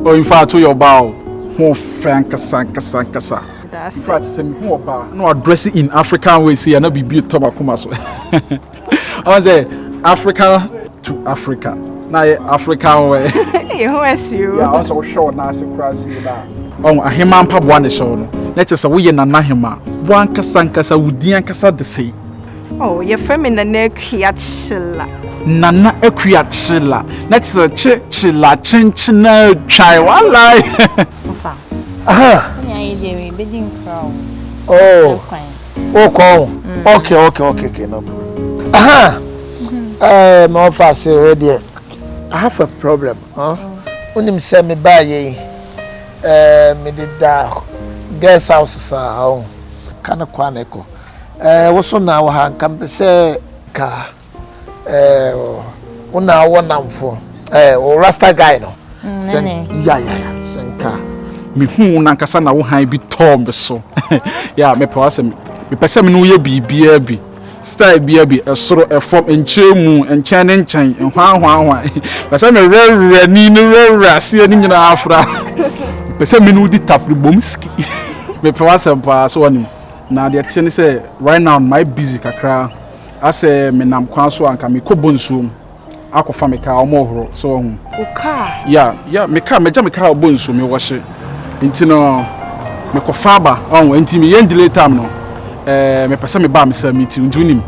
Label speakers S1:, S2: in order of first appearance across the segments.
S1: Oh, in fact, to your bow. More frank, kasa.
S2: That's
S1: in fact, say me who bow. No address it in African way. See, I no be built tomakumaso. I say Africa to Africa. Now African way.
S2: Who is you?
S1: Yeah, also show na se krasi da. Oh, ahema mpa boa ne show no. Let us say we na hema. Boa nkasa wudi nkasa de sei.
S2: Oh, your feminine neck yachilla.
S1: Nana Equiachilla. That's a chilla chinchina chai. Walai.
S3: Aha. Oh. Okay. No. Aha. My office say dear. I have a problem, huh? Unim say me buy ye. Me did da guest house sa kana kwaneko. Woso na wo han kampe say ka una wonamfo rasta guy no
S4: Nene.
S3: Yeah senka
S1: Me hu na nkasa na wo han bi tom so. Yeah, me pawase me pese me no ye bibia bi. Style bia bi esoro efom enchemu enchen hwan. Pese me rere ni no rere ase ni nyina afra. Pese me no di tafri bomski. Me pawase pa so woni. Na de tene say right now my busy kakra. Ase me nam kwan so anka me kobonsuom akofa me ka omohoro so hu
S2: Uka.
S1: Yeah me ka meja me ka obonsuom me wo hye nti no me kofa ba onwe nti me yen delay time no me pese me ba me sa meeting nti unim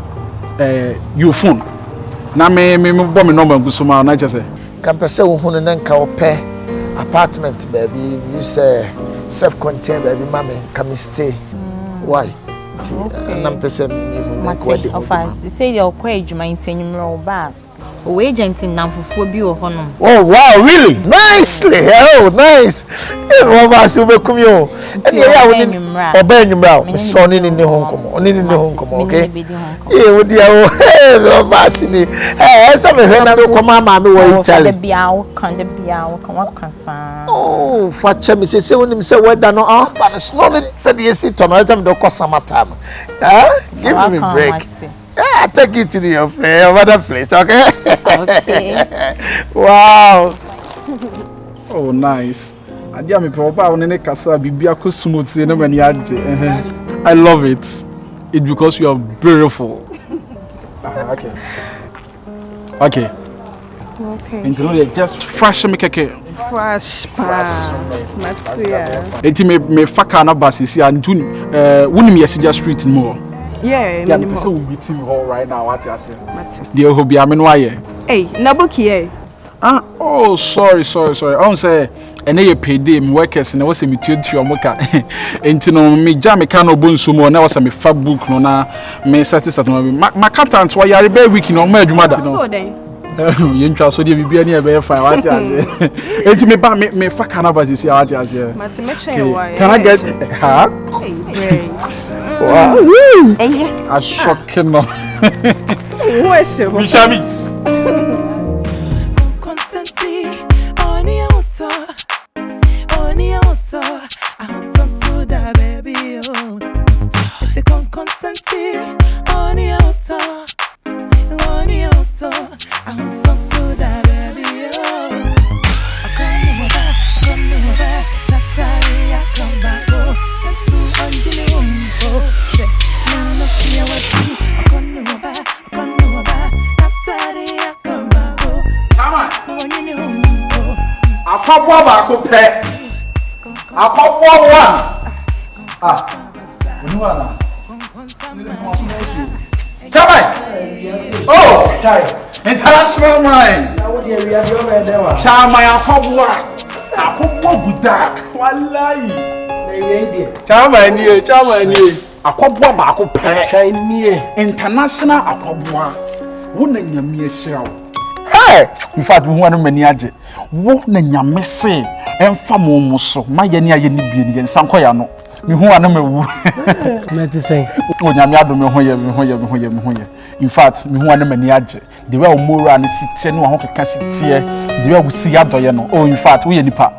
S1: you phone na me bo me number gusoma na je say
S3: kampese wo hunu na nka ope apartment baby you say self contained baby mama come stay why nam pese me
S4: Mate, offense. Say your quage my intending back. O agent in Namfufu bi o hono.
S3: Oh wow, really? Nicely. Oh, nice. What was you come yo? And yeah, obey you so ni honkomo. Oni ni honkomo, okay? Yeah, wo dia wo. Hey, basini. Eh, so me hwe na me koma ma me wo Italy.
S4: The biao, kan what kansa.
S3: Oh, facha me say wonim say weather no ah, but it's not said yes to no time do ko summertime. Give me a break. Yeah, take it to your other place, okay?
S4: Okay.
S3: Wow.
S1: Oh nice. Adia me papa won ne kasa bibia ko smooth no mani age. I love it. It's because you are beautiful. Okay. Into just fresh me keke.
S2: Fresh pa. Matsia.
S1: Enti me faka na basisi antu wonim yesija street mo.
S2: Yeah,
S1: me so we meet him all right now what you say. The hobby am no aye.
S2: Hey, nabuki eh.
S1: Ah, oh sorry. I say ene ye payday me workers na was me tuatu omoka. Enti no me jam me kan obonsu mo na was me fa book no na me satisfied no ma accountant wa yare be week no ma adwuma da.
S2: So then.
S1: You ntwa so de bibia na e be fine what you say. Enti me ba me fa canvas is what you say.
S2: Mate, make sure you why.
S1: Can I get huh?
S2: Hey.
S1: Wow.
S2: Eh.
S1: A shocking no.
S2: Who is it?
S1: Bishamit. Akopwa ba ko pe. Akopwa one. Ah. Onu ana. Chai. Oh, chai. International mine. Chai akopwa. Akopwa guda. Wallahi. Chai ni. Akopwa ba ko pe. Chai ni. International akopwa. Wona nyame ehira wo. Hey, in fact, we want to many age. Wo na nyame se emfa mo so maye ne aye ne bie ne nsanko ya no. Me hu ana mawu.
S3: Na ti say.
S1: O nyame ado me ho ye. In fact, me hu ana many age. The way o mora ne sitie ne ho keka sitie. The way o si adoye no. Oh, in fact, we ye nipa.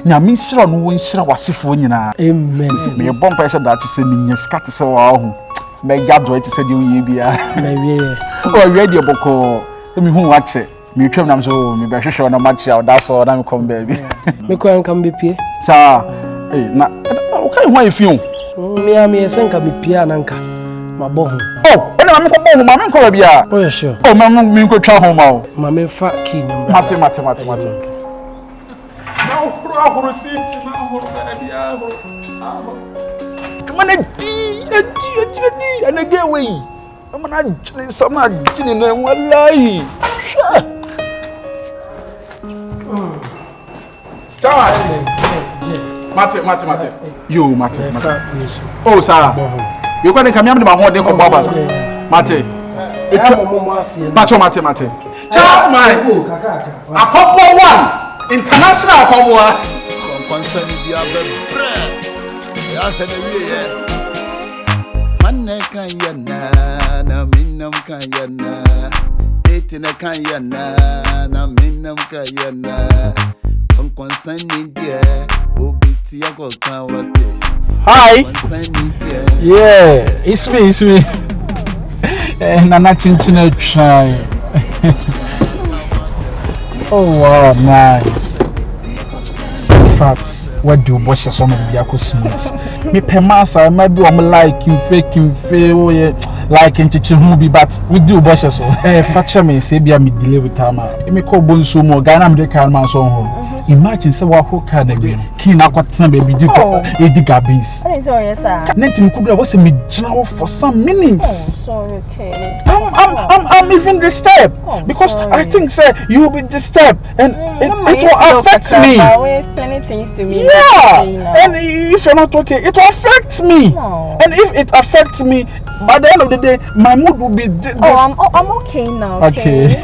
S1: Nyame nhira no wo nhira wasefo nyina.
S3: Amen.
S1: Me bompa say that say me nya skat say wa ho. Me yado eti say de wo ye bia.
S3: Na wie.
S1: O wie de boko. Me hu wache. Me trim nam so me be hwehwe na match out that's all na me come baby.
S5: Me ko an kam be pie.
S1: Sa na okay ho afi
S5: Me sen ka be pie ananka. Mabo ho.
S1: Oh, ena me ko bo ho ma me ko ba bia.
S5: Oh yeah sure.
S1: Oh, me ko twa ho ma o.
S5: Ma me fa key number.
S1: Mate. Na horo seat na horo ba bia horo. Come on, di. And again we. I'm not some not jini na wallahi. Sure. Ciao. Mate. Yo, mate. Oh, sir. You can come here with my home dey for baba. Mate. Mate. Ciao, my. A couple one. International couple one.
S6: Konkonsa ni dia bebre. Ya tene wiye. Manne kan yana na minnam kan yana. Etina kan yana na minnam kan yana. Konkonsa ni dia obiti akokan wate.
S1: Hi. Yeah, it's me. Nana chinchina try. Oh wow, nice. In fact, what do you wash some of the smooth? Me pemasa, I might be like him fake like in Chichihubi, but we do wash so. Fatcha me say be a me delay with time. Me call bonso more Ghana me can man so home. Imagine say what who can be keen aquatina baby do Edigabis.
S4: Sorry, sir.
S1: Nothing could was a me for some minutes.
S4: Sorry, okay.
S1: I'm even disturbed because I think say you will be disturbed and it will affect me.
S4: Explaining things to me.
S1: Yeah, and if you're not okay, it will affect me. And if it affects me, by the end of the day, my mood will be this.
S4: I'm okay now.
S1: Okay,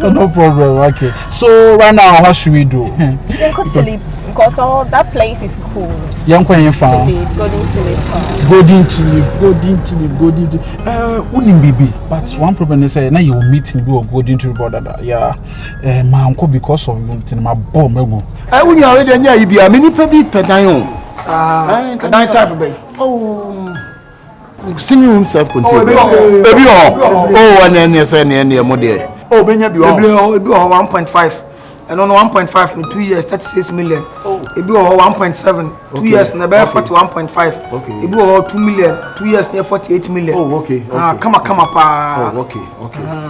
S1: no problem. Okay, so right now, what should we do?
S4: Then go to sleep because all that place is cool.
S1: Young Queen farm. Golden Tulip. Unim baby. But one problem is now you meet me with Golden Tulip brother. Yeah, my uncle because of you, my bomb.
S3: I wouldn't already know you be a mini baby pedayon.
S6: Can I type of oh, singing room self-contained. Baby, and then yes, and model. Oh, Benya be 1.5. And on 1.5 in 2 years, 36 million. It be 1.7. 2 years, and about 41.5. Okay. It be 2 million. 2 years, near 48 million. Oh, okay. Come up. Oh, okay.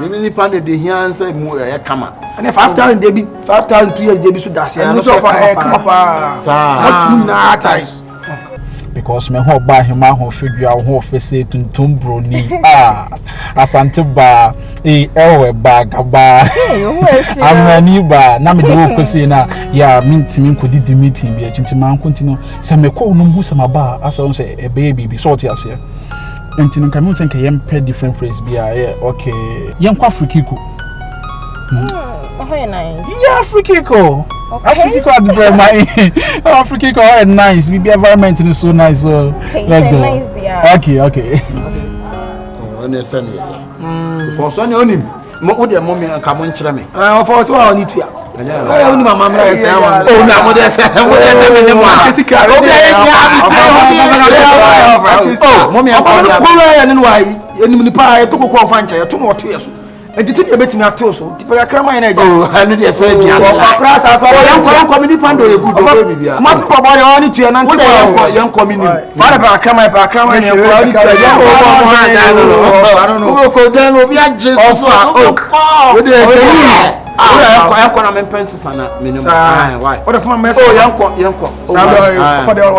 S6: Maybe the the here and say more. Come on. And if 5,000, they be 5,000 2 years, they be so that's it. And so far, come up.
S1: Because me ho ba hima ho figure ho fese tuntum broni asante ba ewe ba gaba amani ba na me do kwese na ya mintimi nkodi di meeting bi achintima nkontino se me ko no hu se ma aso se e baby so ti ase entino kan me think yem pe different phrase bi okay yem kwa afrikiku
S4: nice.
S1: Yeah, Africa. Africa at the very Africa are nice. We be environment is so nice. So let's go.
S4: Nice
S1: okay.
S6: Understand. For so you him. Mo de mommy and come on chira me.
S3: For so I need to.
S6: Oh, na mo de say me ne mo. Oh, mommy and and the thing you bet me at so, Tipa Crama energy. Oh, I know they say, price, I community pando, a good baby. Must provide only to an young community. Father Crama, and I don't know. Who could then be a just also. I am penses and minimum. Why? What if my mess? Oh, young for the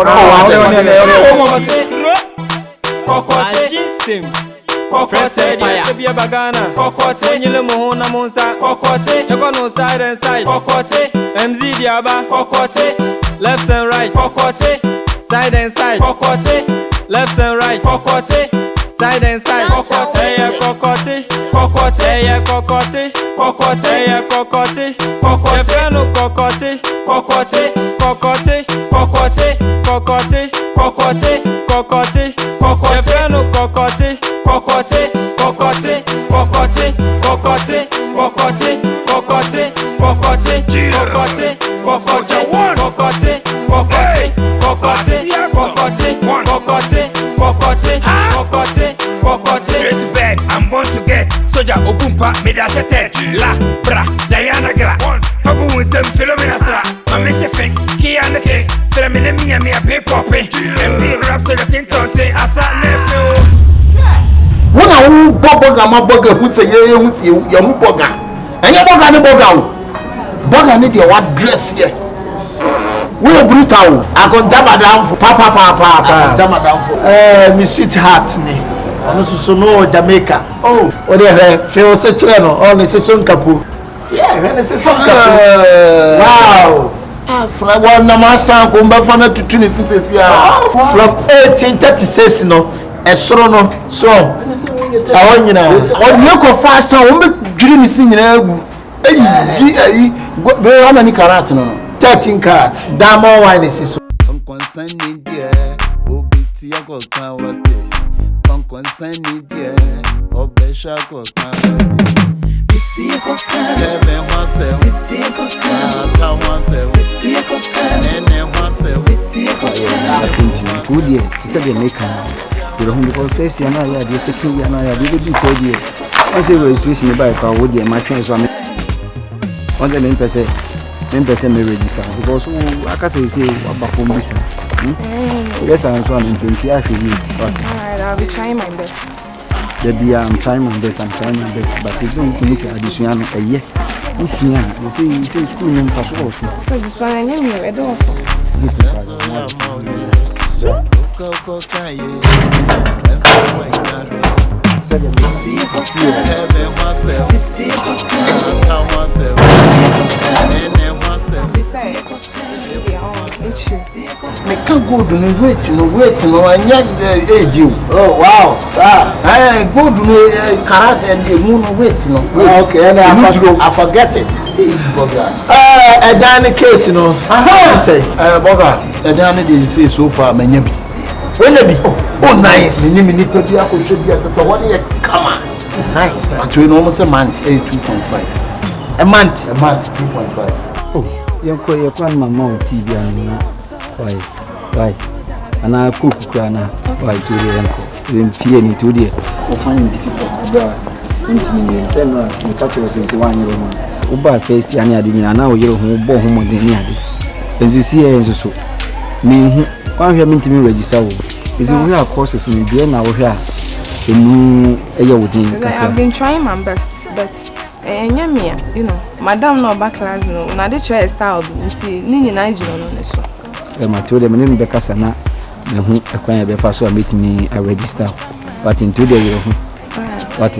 S6: Kokote, be a bagana. Kokote, Nilemohona Monsa. Kokote, you got no side and side. Kokote, MZ Diaba. Kokote, left and right. Kokote, side and side. Kokote, left and right. Kokote, side and side. Kokote, yeah, Kokote. Kokote, yeah, Kokote. Kokote, yeah, Kokote. Kokote, no Kokote. Kokote, Kokote, Kokote, Kokote, Kokote, Kokote, Kokote, no Kokote. Kokote, kokote, kokote, kokote, kokote, kokote, kokote, kokote, kokote, kokote, kokote, kokote, kokote, kokote, kokote, kokote, kokote.
S7: Straight to bed, I'm born to get. Soldier Obumpa, Medashete, La, Bra, Diana Gra, Fabu, some Philomena, Mamma Fink, Kia and the King, Feminine, me a big poppy, and the raps of the Tintonte, Asa Nephew.
S8: When I will Boga, my burger, who say, you see, young Boga, and your Boga and Boga. Boga need your what dress here. We are brutal. I can jam down for Papa, jam down for Miss Sweetheart. I'm also no Jamaica. Oh, what they feel such a no, only Sesson Capu. Yeah, when it's a song. Wow. From one master, come back from to Tunis from 1836, no, a sorono, so. I want you now. On your fast, I won't be dreaming singing. How many carats? 13 carats. Damo wine is so.
S9: Konkonsa ni dear, Obiti Yako Kawate. Konkonsa ni dear, Obesha Kokawate. Biti Yako Kawate, Biti Yako Kawate, Biti Yako Kawate, Nene Wase, Biti Yako Kawate.
S10: 2 years, it's a maker. You don't because face and I had the security and I had the big 4 years. I say registration by car would be my friends. On the main person may register because I can say about phone business. Yes, I'm trying to 20 actually.
S2: Alright, I'll be trying my best.
S10: I'm trying my best, but it's only to miss addition a year. They say school name for so often.
S2: But this one I never read off.
S8: I can't go to the wait, and yet the age. Oh, wow, sir. I go to the carrot and the moon wait, okay, and I forget it. A Danny case, you know. Say, Boga, a Danny didn't say so far, many. Oh, nice. Should be at the one year. Come on. Nice. Actually, almost a month, 2.5. A month, 2.5.
S10: Oh, you're quite my mom, TV, and why? And I cook crana, why to the uncle? Then feeling to the finding difficult. Intimate, sell the catchers is 1 year old. Uba first, and I didn't know you're home, born home than the other. And you see, so me, why have been to me register? Is it we are courses in the end our hair?
S2: I've been trying my best, but you know, Madam no back class no. Now they try style. You see, Nini Nigeria no so.
S10: I told them name Becca na me hu ekwan be fa so a meet me a register. But in 2 days you hu. What?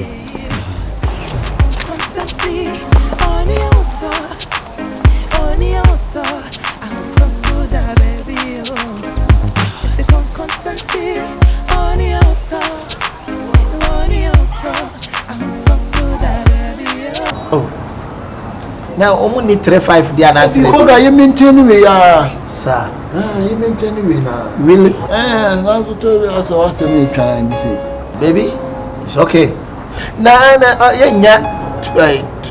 S3: Now, only 3-5 they are not.
S8: Boga, you maintain we are,
S3: sir.
S8: You maintain we now.
S3: Really?
S8: I told you also what's me trying to say.
S3: Baby, it's okay. Nah,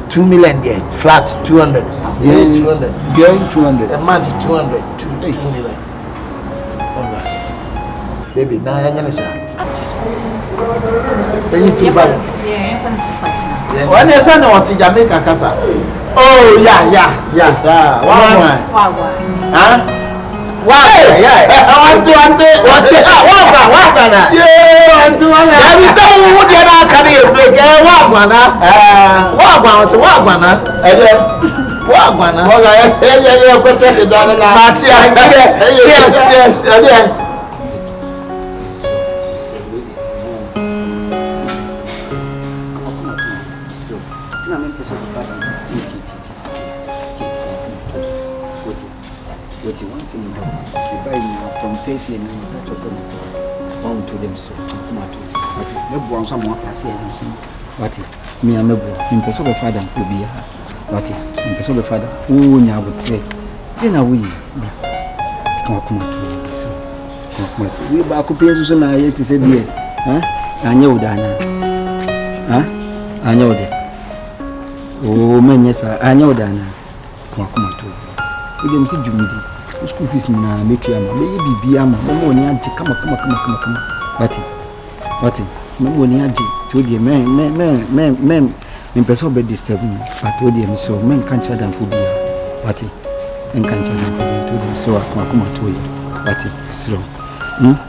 S3: 2 million there, flat 200. Yeah, 200.
S8: Yeah, 200.
S3: A month 200. 2 million. Okay. Baby, now I'm gonna say. Any 2.5. Yeah, when you say no to Jamaica, Casa. Oh, yeah, sir. Wagwan. Huh? Wagwan, yeah. Wagwan. Yeah, Wagwan. Yeah, we say who did not carry a break. Wagwan. Wagwan was Wagwan. Wagwan. Yeah, question the dollar. Yes.
S10: From facing on to them so come on someone pass what me and in person of father will be what in person of father who nya would say then we come to so we back up so na yet say there anya udana anya ude oh menye sa anya udana come to we dem si jumudi school fees na metu ama me bibia ama mo ni age kama what me mo ni age to die men me person be disturb me but o dey me so men kan cha dan fo bia what men kan cha dan fo to dem so akoma to yi what slow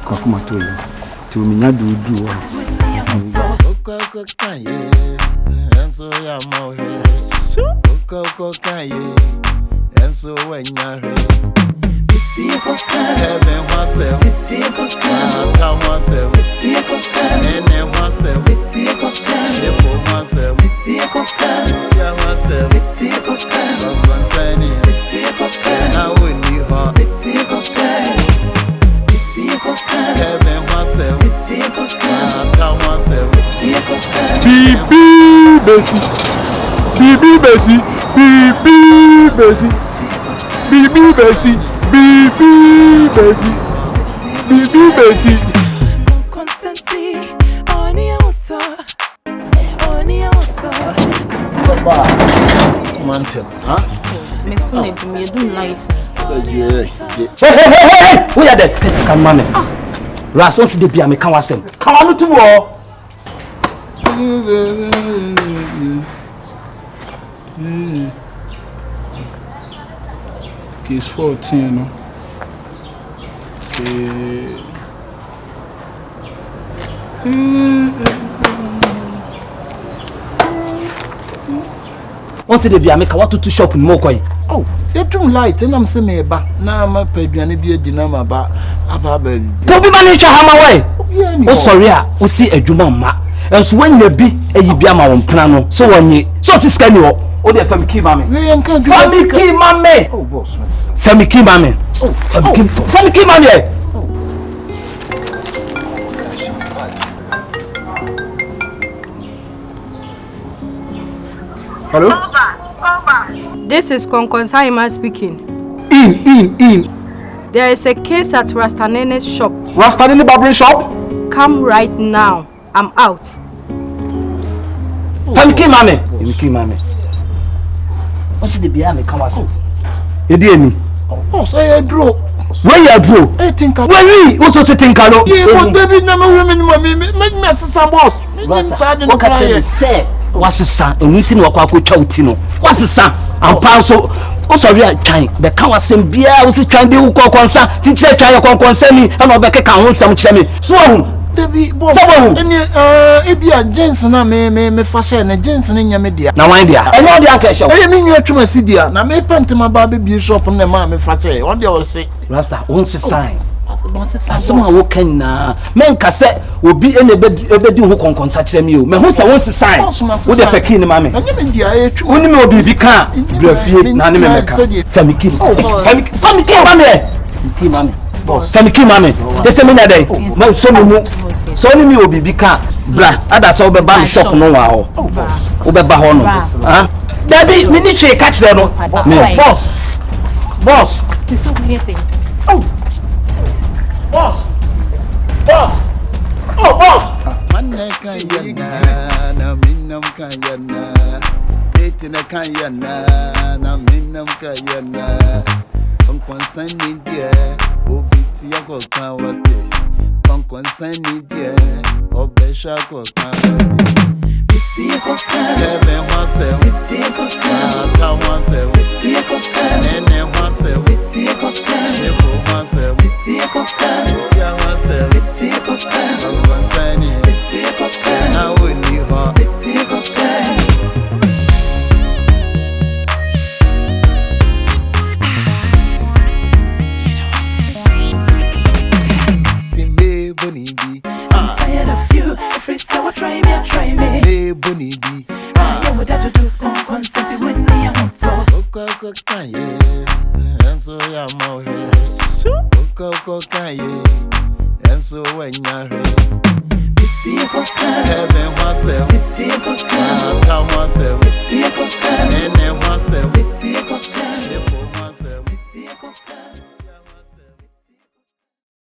S10: akoma to yi to me nya do
S9: Oko kan ye enso ya mo he oko kan ye enso wanya he heaven myself come myself nene myself SHIFU myself yeah myself concerning now we need her heaven myself come myself
S1: Bibi Bessie Bibi Bessie Bibi Bessie Bibi Bessie Bibi Bessie Bibi Bessie
S3: Mantel.
S4: Me phone it me do light.
S5: Hey! Who are the physical man? Ras wants to be a can wasem. Come on to war.
S1: Case 14, no. Okay.
S5: Once they be a make what to shop in Mokoi.
S3: Oh, you too light, and I'm saying me ba. Now I'm a baby and be a dinner ba. Aba baby.
S5: Toby manager hammer way. Oh sorry, we see a juma ma. And so when you be a yibiama on plano, so when ye so this can you oh the family key mammy. Family key mammy.
S3: Oh boss,
S5: family key mammy. Oh family key mammy.
S1: Hello?
S2: This is Konkonsa speaking.
S1: In.
S2: There is a case at NENE's shop.
S1: Nene barbering shop?
S2: Come right now. I'm out.
S5: Family mommy. What's the beer me come was? You did me.
S3: Oh, say I draw.
S5: Where you draw?
S3: I think
S5: where we what was it think I know?
S3: Yeah, but David no women make me some boss.
S5: What can you say? What's the son? And we think what I could no. What's the son? I'm proud so. Oh sorry, I can't. The can was some beer. Was it trying to do Konkonsa? Teacher try your Konkonsa me. I'm not back. Can't hold some chemi. So,
S3: David, boss. If you are Jensen, I may fashion a Jensen in your media.
S5: Now, my dear, I know the uncle shop.
S3: I mean, you're to my city. Now, may paint my baby shop on the mammy fashion. What do you say?
S5: Rasta, once a sign. Someone who can men cassette will be any bed who can contact you. Me who's a once a sign with a fakin, mammy. Only will be become Bluffy, Nanime, Famiki, mammy. Famiki, mammy. The same day, my son, so only will be become black. Others over by shop no wow. Over Bahono. Baby, we need to catch them. Boss. Boss. Oh. Boss! Oh, boss!
S9: Manne kayana, na minam kayana. Betina kayana, na minam kayana. Konkonsa ni die, obiti yako kawate. Konkonsa ni die, obesha ko kawate. Heaven myself, come myself, nene myself, SHIFU myself, yeah myself, I'm concerning, now we need her. See me, Bonnie, I'm tired of you. Every sour try me. Hey, Bonnie, I know what to do. Consent with me, I want to. Oko kan ye, enso ya mo he. Oko kan ye, enso wanya he. Heaven myself.